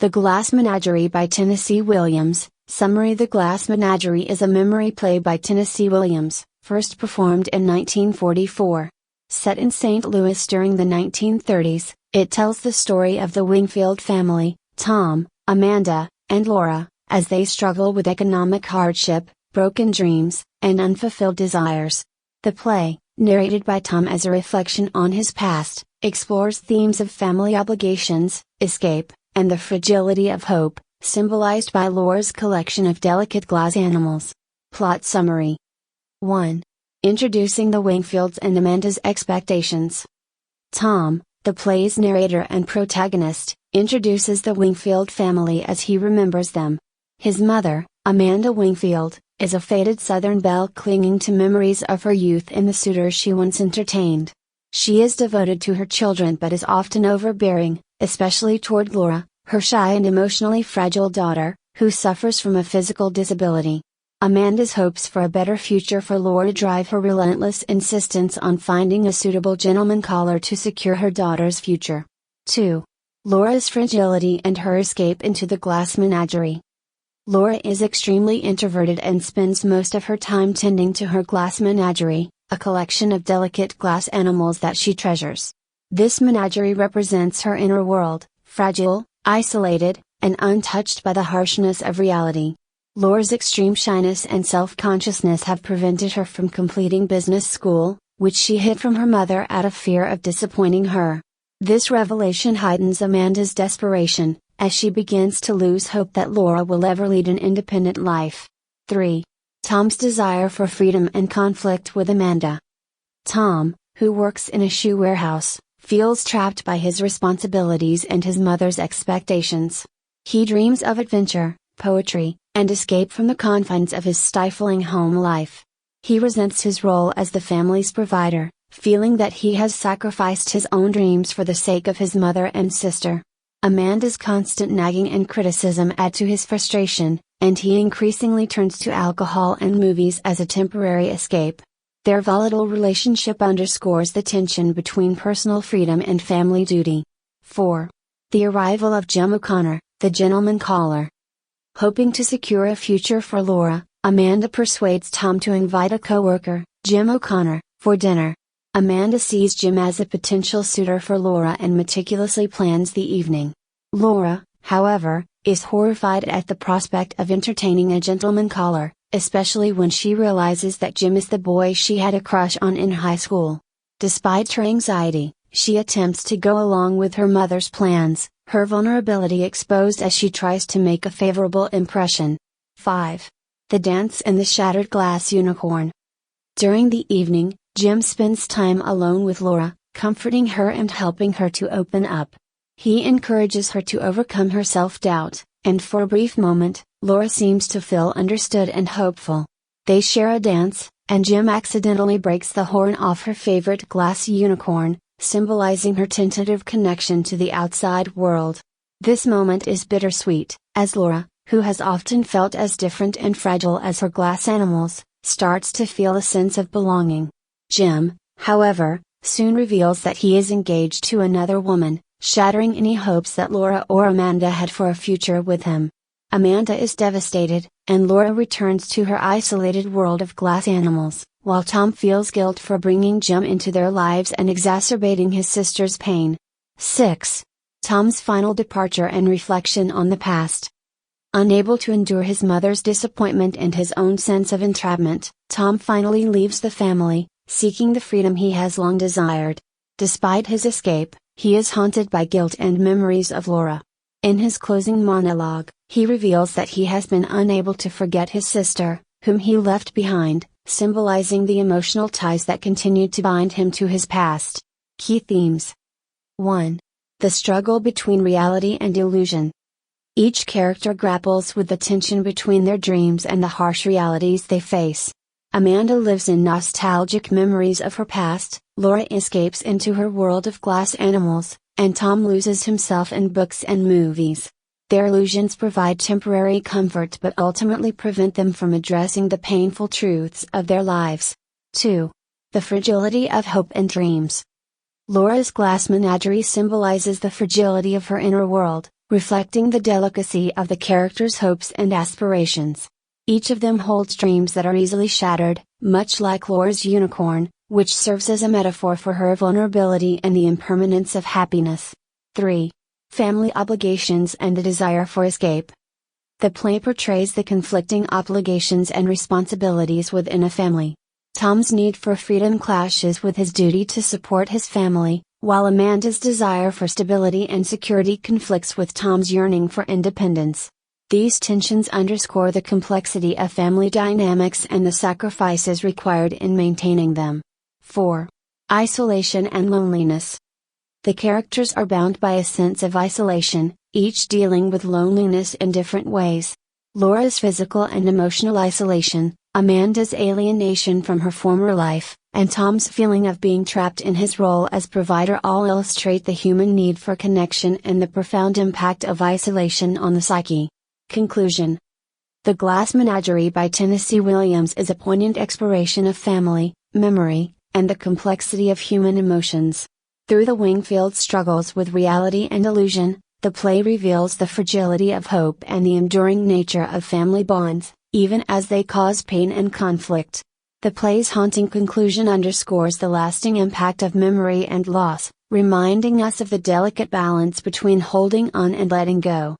The Glass Menagerie by Tennessee Williams. Summary: The Glass Menagerie is a memory play by Tennessee Williams, first performed in 1944. Set in St. Louis during the 1930s, it tells the story of the Wingfield family, Tom, Amanda, and Laura, as they struggle with economic hardship, broken dreams, and unfulfilled desires. The play, narrated by Tom as a reflection on his past, explores themes of family obligations, escape, and the fragility of hope, symbolized by Laura's collection of delicate glass animals. Plot summary. 1. Introducing the Wingfields and Amanda's expectations. Tom, the play's narrator and protagonist, introduces the Wingfield family as he remembers them. His mother, Amanda Wingfield, is a faded Southern belle clinging to memories of her youth and the suitors she once entertained. She is devoted to her children but is often overbearing, especially toward Laura, her shy and emotionally fragile daughter, who suffers from a physical disability. Amanda's hopes for a better future for Laura drive her relentless insistence on finding a suitable gentleman caller to secure her daughter's future. 2. Laura's fragility and her escape into the Glass Menagerie. Laura is extremely introverted and spends most of her time tending to her glass menagerie, a collection of delicate glass animals that she treasures. This menagerie represents her inner world, fragile, isolated, and untouched by the harshness of reality. Laura's extreme shyness and self-consciousness have prevented her from completing business school, which she hid from her mother out of fear of disappointing her. This revelation heightens Amanda's desperation, as she begins to lose hope that Laura will ever lead an independent life. 3. Tom's desire for freedom and conflict with Amanda. Tom, who works in a shoe warehouse, feels trapped by his responsibilities and his mother's expectations. He dreams of adventure, poetry, and escape from the confines of his stifling home life. He resents his role as the family's provider, feeling that he has sacrificed his own dreams for the sake of his mother and sister. Amanda's constant nagging and criticism add to his frustration, and he increasingly turns to alcohol and movies as a temporary escape. Their volatile relationship underscores the tension between personal freedom and family duty. 4. The arrival of Jim O'Connor, the gentleman caller. Hoping to secure a future for Laura, Amanda persuades Tom to invite a coworker, Jim O'Connor, for dinner. Amanda sees Jim as a potential suitor for Laura and meticulously plans the evening. Laura, however, is horrified at the prospect of entertaining a gentleman caller, especially when she realizes that Jim is the boy she had a crush on in high school. Despite her anxiety, she attempts to go along with her mother's plans, her vulnerability exposed as she tries to make a favorable impression. 5. The dance and the shattered glass unicorn. During the evening, Jim spends time alone with Laura, comforting her and helping her to open up. He encourages her to overcome her self-doubt, and for a brief moment, Laura seems to feel understood and hopeful. They share a dance, and Jim accidentally breaks the horn off her favorite glass unicorn, symbolizing her tentative connection to the outside world. This moment is bittersweet, as Laura, who has often felt as different and fragile as her glass animals, starts to feel a sense of belonging. Jim, however, soon reveals that he is engaged to another woman, shattering any hopes that Laura or Amanda had for a future with him. Amanda is devastated, and Laura returns to her isolated world of glass animals, while Tom feels guilt for bringing Jim into their lives and exacerbating his sister's pain. 6. Tom's final departure and reflection on the past. Unable to endure his mother's disappointment and his own sense of entrapment, Tom finally leaves the family, seeking the freedom he has long desired. Despite his escape, he is haunted by guilt and memories of Laura. In his closing monologue, he reveals that he has been unable to forget his sister, whom he left behind, symbolizing the emotional ties that continued to bind him to his past. Key themes. 1. The struggle between reality and illusion. Each character grapples with the tension between their dreams and the harsh realities they face. Amanda lives in nostalgic memories of her past, Laura escapes into her world of glass animals, and Tom loses himself in books and movies. Their illusions provide temporary comfort but ultimately prevent them from addressing the painful truths of their lives. 2. The fragility of hope and dreams. Laura's glass menagerie symbolizes the fragility of her inner world, reflecting the delicacy of the characters' hopes and aspirations. Each of them holds dreams that are easily shattered, much like Laura's unicorn, which serves as a metaphor for her vulnerability and the impermanence of happiness. 3. Family obligations and the desire for escape. The play portrays the conflicting obligations and responsibilities within a family. Tom's need for freedom clashes with his duty to support his family, while Amanda's desire for stability and security conflicts with Tom's yearning for independence. These tensions underscore the complexity of family dynamics and the sacrifices required in maintaining them. 4. Isolation and loneliness. The characters are bound by a sense of isolation, each dealing with loneliness in different ways. Laura's physical and emotional isolation, Amanda's alienation from her former life, and Tom's feeling of being trapped in his role as provider all illustrate the human need for connection and the profound impact of isolation on the psyche. Conclusion. The Glass Menagerie by Tennessee Williams is a poignant exploration of family, memory, and the complexity of human emotions. Through the Wingfield's struggles with reality and illusion, the play reveals the fragility of hope and the enduring nature of family bonds, even as they cause pain and conflict. The play's haunting conclusion underscores the lasting impact of memory and loss, reminding us of the delicate balance between holding on and letting go.